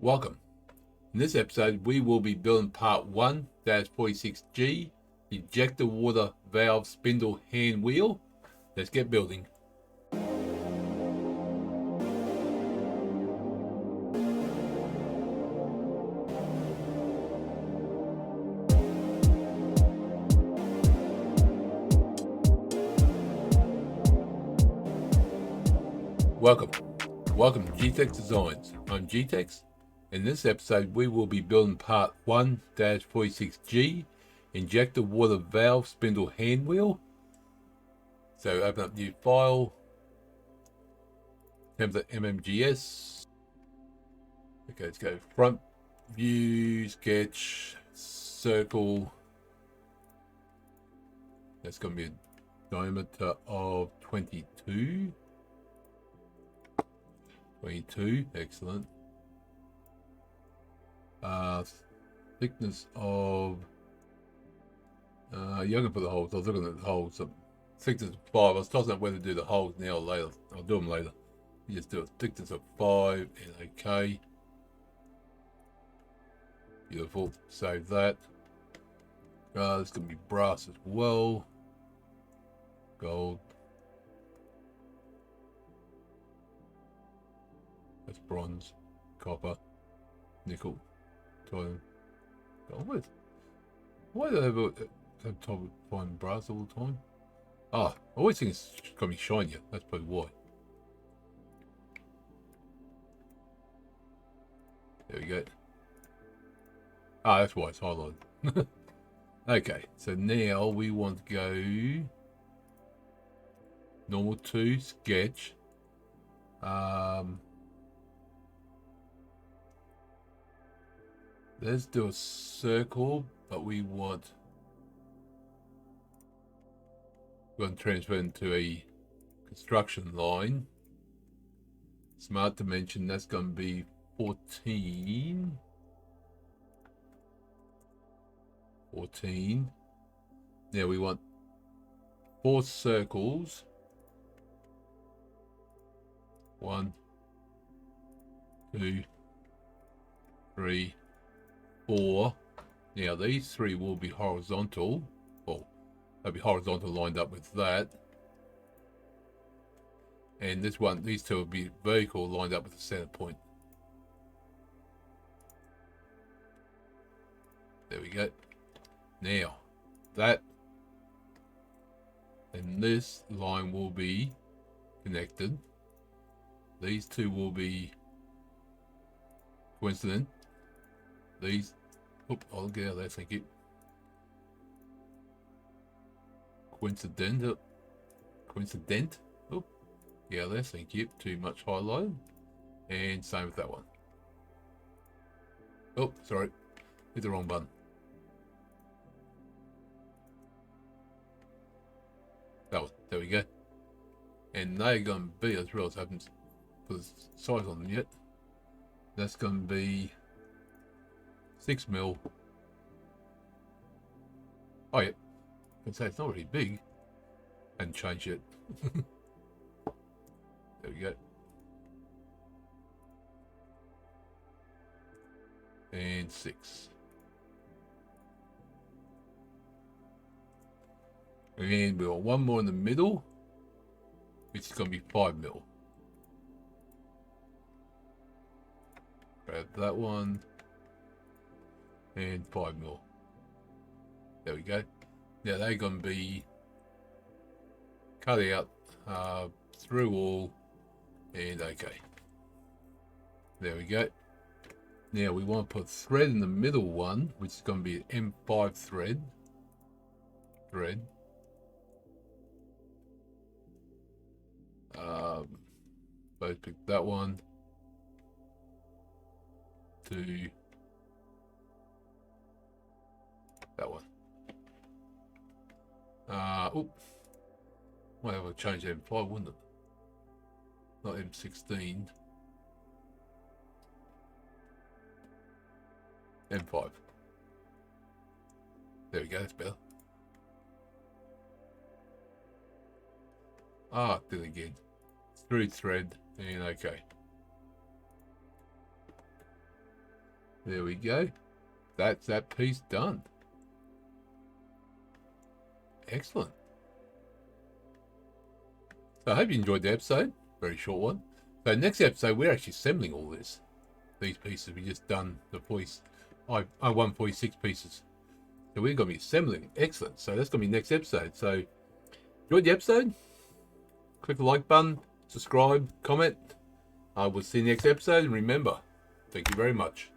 Welcome. In this episode, we will be building part 1-46G, Injector Water Valve Spindle Hand Wheel. Let's get building. Welcome to G-Tex Designs. I'm G-Tex. In this episode, we will be building part 1-46G, Injector Water Valve Spindle Hand Wheel. So open up new file, template MMGS. Okay, let's go front view, sketch, circle. That's going to be a diameter of 22. 22, excellent. Thickness of you're gonna put the holes. I was looking at the holes. So thickness of 5. I was tossing up whether to do the holes now or later. I'll do them later. You just do a thickness of 5 and okay. Beautiful. Save that. It's gonna be brass as well. Gold. That's bronze, copper, nickel, titanium, gold. Why do they have to find brass all the time? I always think it's gonna be shinier. That's probably why. There we go. That's why it's highlighted. Okay, so now we want to go normal 2 sketch. Let's do a circle, but we want we're going to transfer into a construction line. Smart dimension, that's going to be 14. 14. Now we want 4 circles. 1, 2, 3, 4. Now these 3 will be horizontal. Well, they'll be horizontal lined up with that. And these 2 will be vertical lined up with the center point. There we go. Now, that and this line will be connected. These 2 will be coincident. These, I'll get out of there, thank you. Coincident. Yeah, there, thank you. Too much highlight. And same with that one. Sorry. Hit the wrong button. That one. There we go. And they're going to be, as well as I haven't put the size on them yet. That's going to be 6 mil. Oh yeah, I can say it's not really big. And change it. There we go. And 6. And we got one more in the middle, which is going to be 5 mil. Grab that one. And 5 mil. There we go. Now they're going to be cut out through all and okay. There we go. Now we want to put thread in the middle one, which is going to be an M5 thread. Both pick that one. To that one. Might have to change M5, wouldn't it? Not M16. M5. There we go, that's better. Did it again. Through thread, and okay. There we go. That's that piece done. Excellent. So I hope you enjoyed the episode. Very short one. So next episode, we're actually assembling all this. These pieces we just done. The 40, I won 46 pieces. So we're going to be assembling. Excellent. So that's going to be next episode. So enjoyed the episode? Click the like button, subscribe, comment. I will see you next episode. And remember, thank you very much.